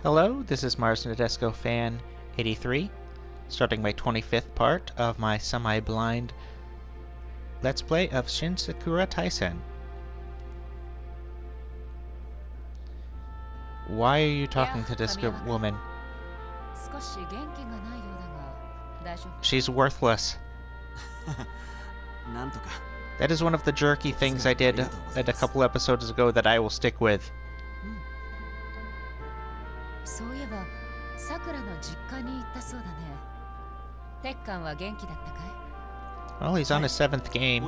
Hello, this is Mars Nadesco Fan 83, starting my 25th part of my semi-blind Let's Play of Shin Sakura Taisen. Why are you talking to this good woman? She's worthless. That is one of the jerky things I did a couple episodes ago that I will stick with. Well, he's on his 7th game.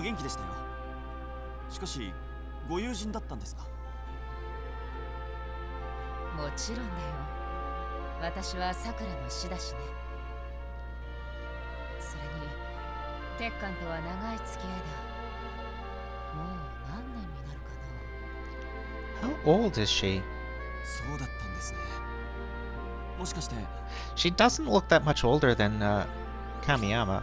How old is she? She doesn't look that much older than Kamiyama.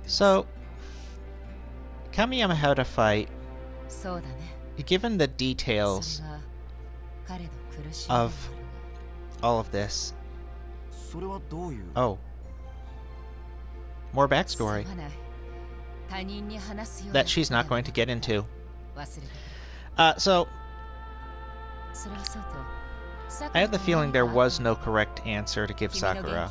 So, Kamiyama had a fight. Given the details of all of this. Oh. More backstory that she's not going to get into. So, I have the feeling there was no correct answer to give Sakura.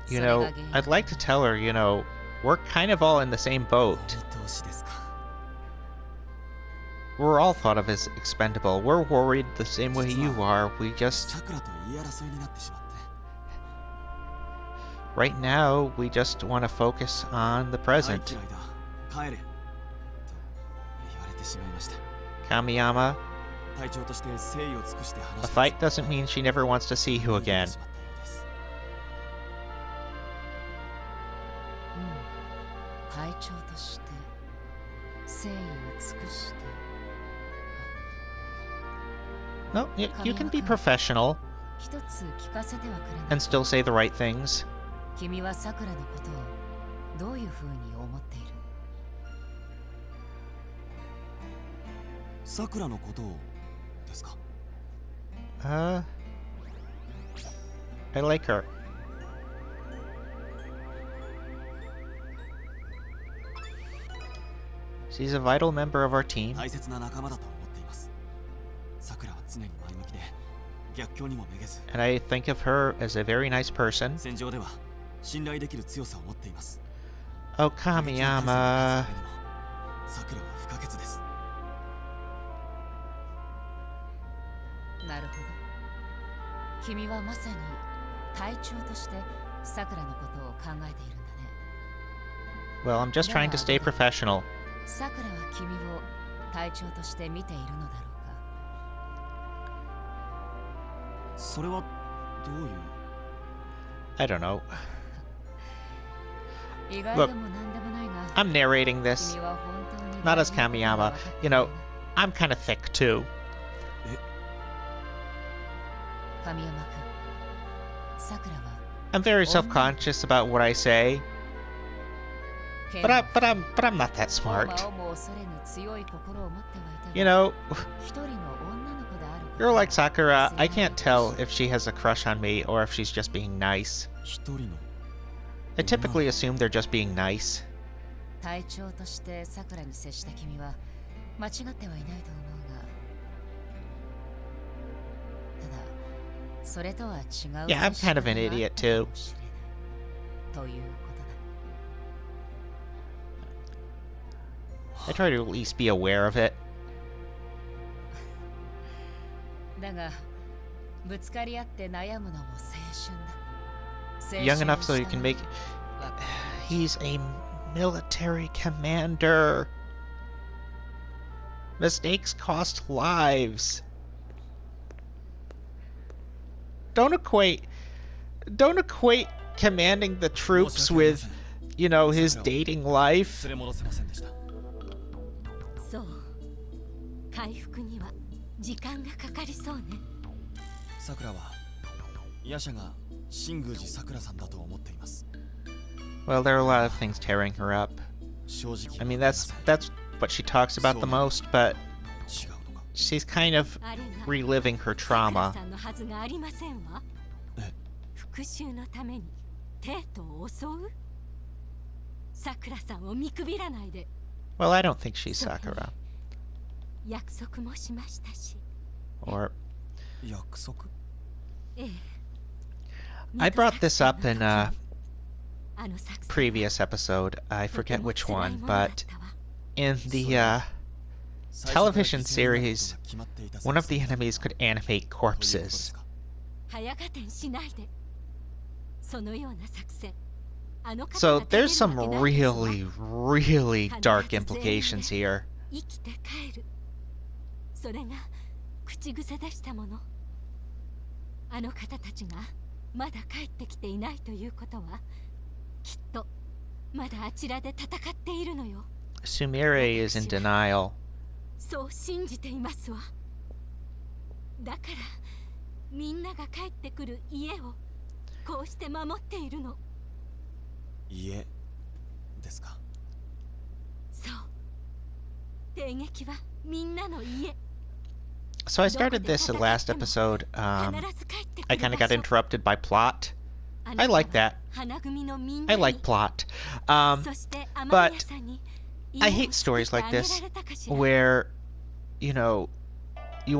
You know, I'd like to tell her, you know, we're kind of all in the same boat. We're all thought of as expendable. We're worried the same way you are. We just... Right now, we just want to focus on the present. Kamiyama, a fight doesn't mean she never wants to see you again. No, you can be professional and still say the right things. I like her. She's a vital member of our team. And I think of her as a very nice person. Oh, Kamiyama. Well, I'm just trying to stay professional. I don't know. Look, I'm narrating this, not as Kamiyama. You know, I'm kind of thick too. I'm very self-conscious about what I say. But I'm not that smart. You know, girl like Sakura, I can't tell if she has a crush on me or if she's just being nice. I typically assume they're just being nice. Yeah, I'm kind of an idiot too. I try to at least be aware of it. Young enough so you can make... He's a military commander. Mistakes cost lives. Don't equate commanding the troops with, you know, his dating life. Well, there are a lot of things tearing her up. I mean, that's what she talks about the most, but she's kind of reliving her trauma. Well, I don't think she's Sakura. Or... I brought this up in a previous episode. I forget which one, but in the television series, one of the enemies could animate corpses. So there's some really, really dark implications here. Sumire is in denial. So I started this last episode. I kind of got interrupted by plot. I like that. I like plot. But I hate stories like this where, you know, you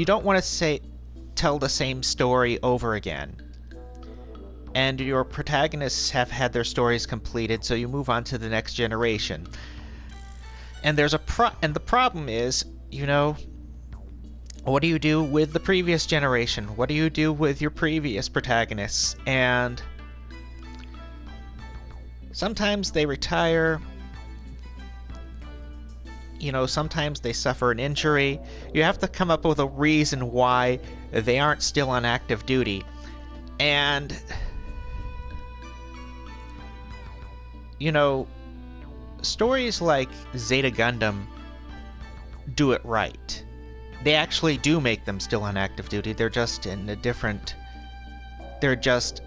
don't want to tell the same story over again. And your protagonists have had their stories completed, so you move on to the next generation. And there's and the problem is, you know, what do you do with the previous generation? What do you do with your previous protagonists? And sometimes they retire. You know, sometimes they suffer an injury. You have to come up with a reason why they aren't still on active duty. And, you know, stories like Zeta Gundam do it right. They actually do make them still on active duty. They're just in a different... They're just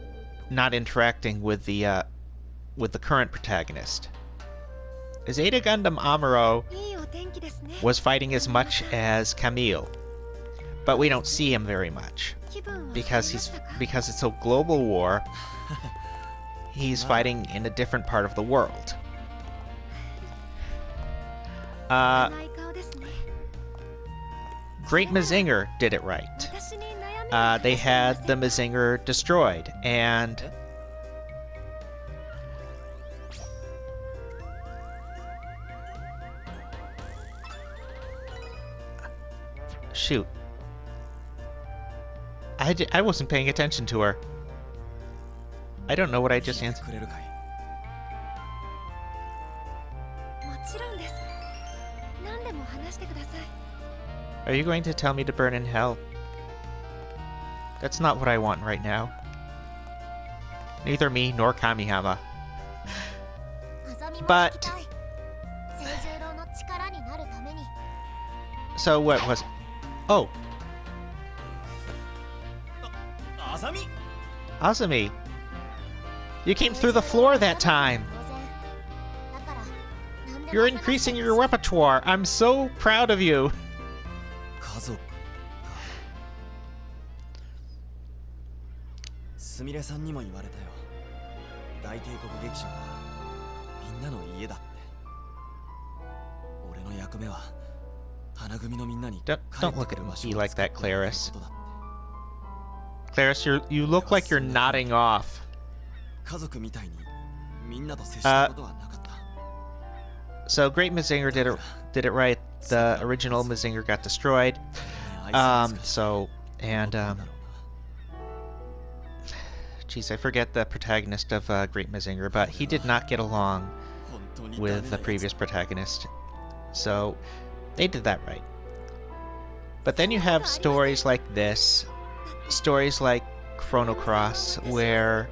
not interacting with the current protagonist. Zeta Gundam Amuro was fighting as much as Camille, but we don't see him very much because it's a global war. He's fighting in a different part of the world. Great Mazinger did it right. They had the Mazinger destroyed, and shoot. I wasn't paying attention to her. I don't know what I just answered. Are you going to tell me to burn in hell? That's not what I want right now. Neither me nor Kamihama. But... So what was... Oh! Azumi! You came through the floor that time! You're increasing your repertoire! I'm so proud of you! Don't look at me like that, Claris. Claris, you look like you're nodding off. So Great Mazinger did it right. The original Mazinger got destroyed. Geez, I forget the protagonist of Great Mazinger, but he did not get along with the previous protagonist. So they did that right. But then you have stories like this, stories like Chrono Cross, where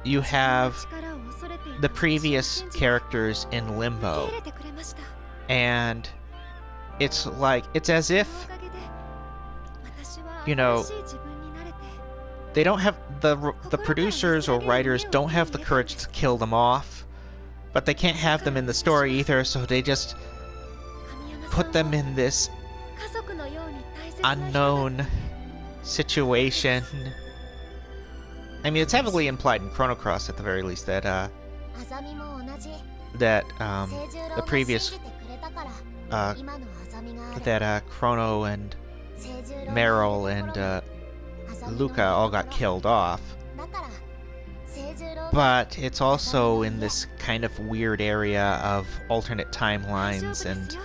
you have the previous characters in limbo, and it's as if you know, they don't have the producers or writers don't have the courage to kill them off, but they can't have them in the story either, so they just put them in this unknown situation. I mean, it's heavily implied in Chrono Cross at the very least that the previous Chrono and Meryl and Luca all got killed off. But it's also in this kind of weird area of alternate timelines and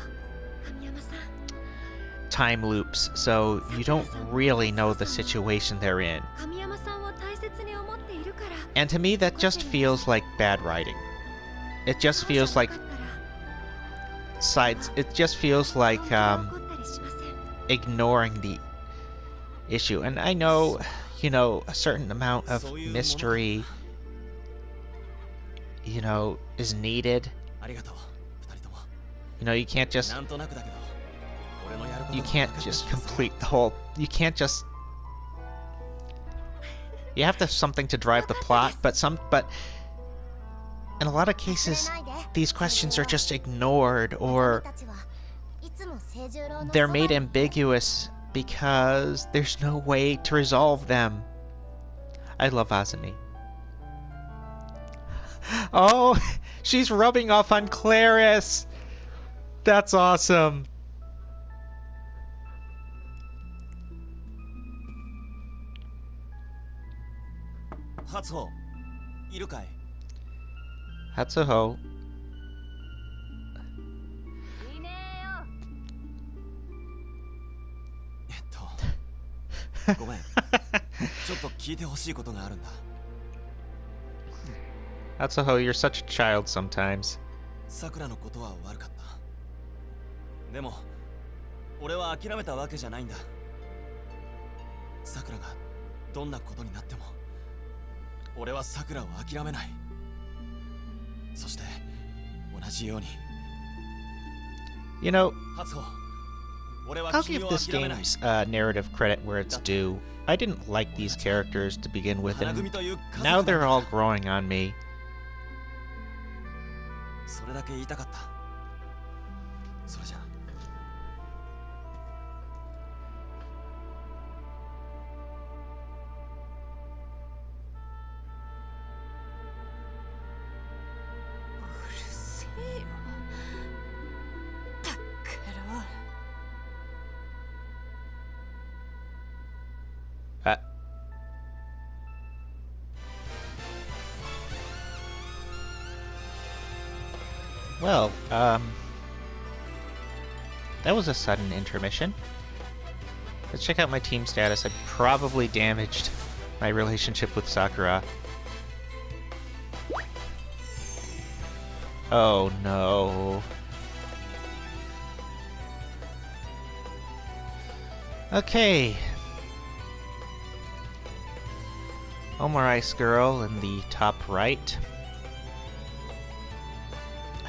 time loops, so you don't really know the situation they're in. And to me, that just feels like bad writing. It just feels like it just feels like ignoring the issue. And I know, you know, a certain amount of mystery, you know, is needed. You know, you can't just complete the whole, you have to have something to drive the plot, but in a lot of cases these questions are just ignored, or they're made ambiguous because there's no way to resolve them. I love Azumi. Oh, she's rubbing off on Claris. That's awesome. Hatsuho, いるかい? Hatsuho. いねえっと、ごめん。ちょっと聞いてほしいことがあるんだ。Hatsuho, you're such a child sometimes. さくらのことは悪かった。でも、俺は諦めたわけじゃないんだ。さくらがどんなことになっても、俺はさくらを諦めない。そして同じように。You know, Hatsuho, I'll give this game's narrative credit where it's due. I didn't like these characters to begin with, and now they're all growing on me. それだけ言いたかった。それじゃ。Well, that was a sudden intermission. Let's check out my team status. I probably damaged my relationship with Sakura. Oh no. Okay. Omar Ice Girl in the top right.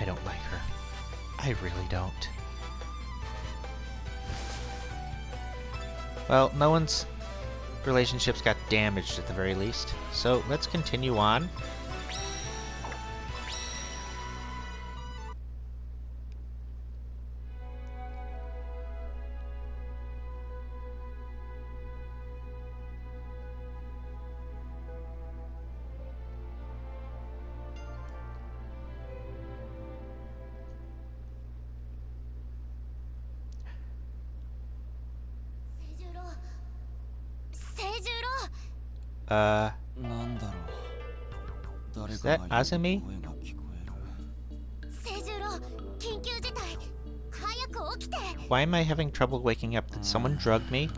I don't like her. I really don't. Well, no one's relationships got damaged at the very least, so let's continue on. Is that Azumi? Why am I having trouble waking up? Did someone drug me?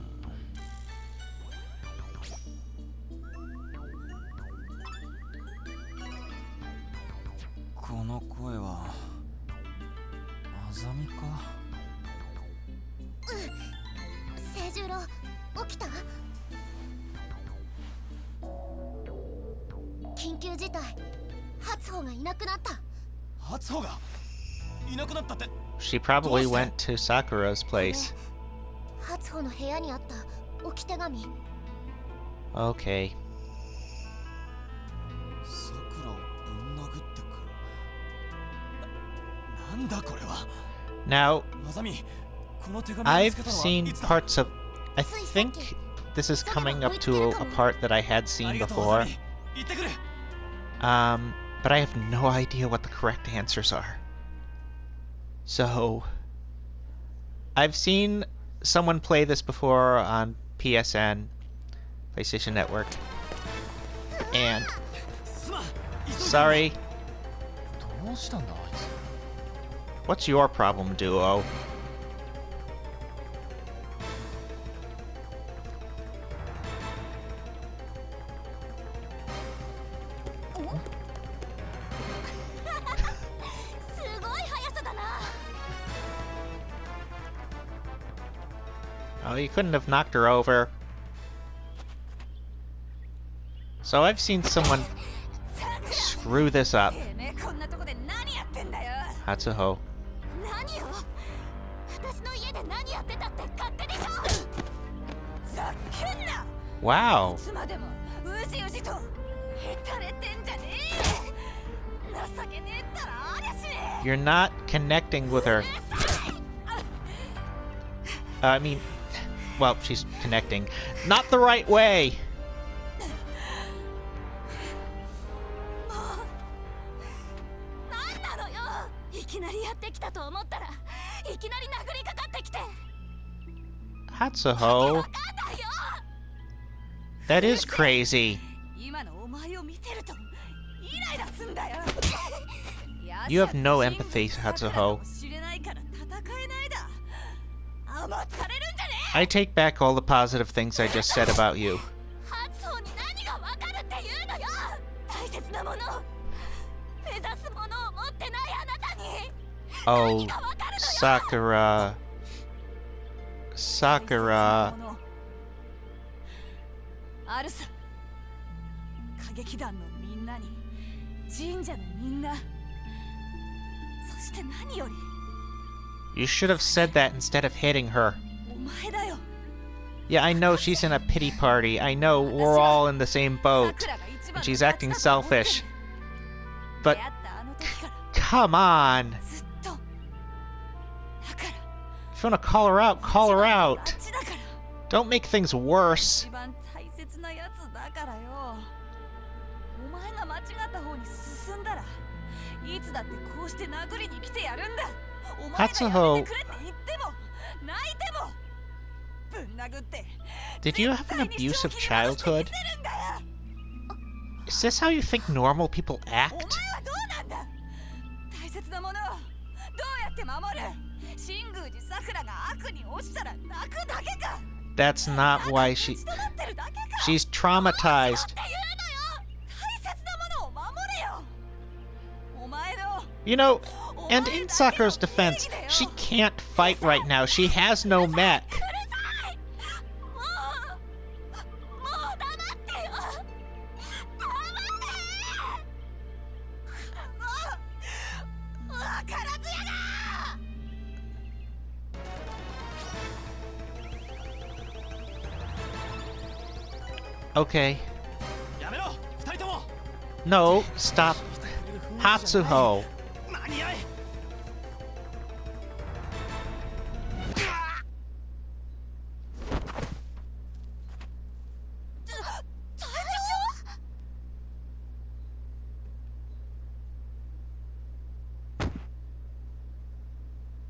She probably went to Sakura's place. Okay. さくらをぶん殴ってくる。なんだこれは。 Now, あざみ、この手紙を見 I've つけたのは seen いつだ。 parts of... I think this is coming up to a part that I had あ seen りがとう、あざ before. み。行ってくる。 But I have no idea what the correct answers are. So, I've seen someone play this before on PSN, PlayStation Network, and すまん。急いで。 sorry, どうしたんだあいつ。 what's your problem, Duo? Oh, you couldn't have knocked her over. So I've seen someone screw this up. Hatsuho. Wow. You're not connecting with her. I mean, well, she's connecting. Not the right way! Hatsuho. That is crazy. You have no empathy, Hatsuho. I take back all the positive things I just said about you. Oh, Sakura. Sakura. あるさ。歌劇団のみんなに、神社のみんな、そして何より You should have said that instead of hitting her. お前だよ。 Yeah, I know she's in a pity party. I know we're all in the same boat. And she's acting selfish. But come on. ずっと。だから。 If you want to call her out, call her out. 一番大事だから。 Don't make things worse. 一番大切なやつだからよ。お前が間違った方に進んだら、いつだってこうして殴りに来てやるんだ。お前がやめてくれって言っても、泣いても。ぶん殴って。 Did you have an abusive childhood? Is this how you think normal people お前 act? はどうなんだ。大切なものをどうやって守る。新宮寺さくらが悪に落ちたら泣くだけか。 That's not why she... She's traumatized. You know, and in Sakura's defense, she can't fight right now. She has no mech. Okay. やめろ、二人とも。 No, stop. Hatsuho. 間に合え。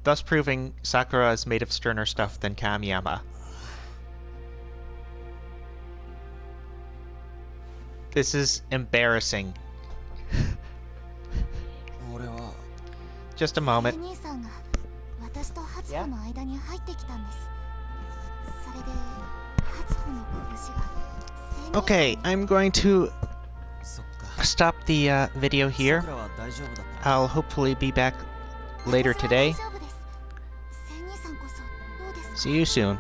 Thus proving Sakura is made of sterner stuff than Kamiyama. This is embarrassing. 俺は Just a moment. Yeah? Okay, I'm going to そっか。 stop the video here. さくらは大丈夫だった。 I'll hopefully be back later today. See you soon.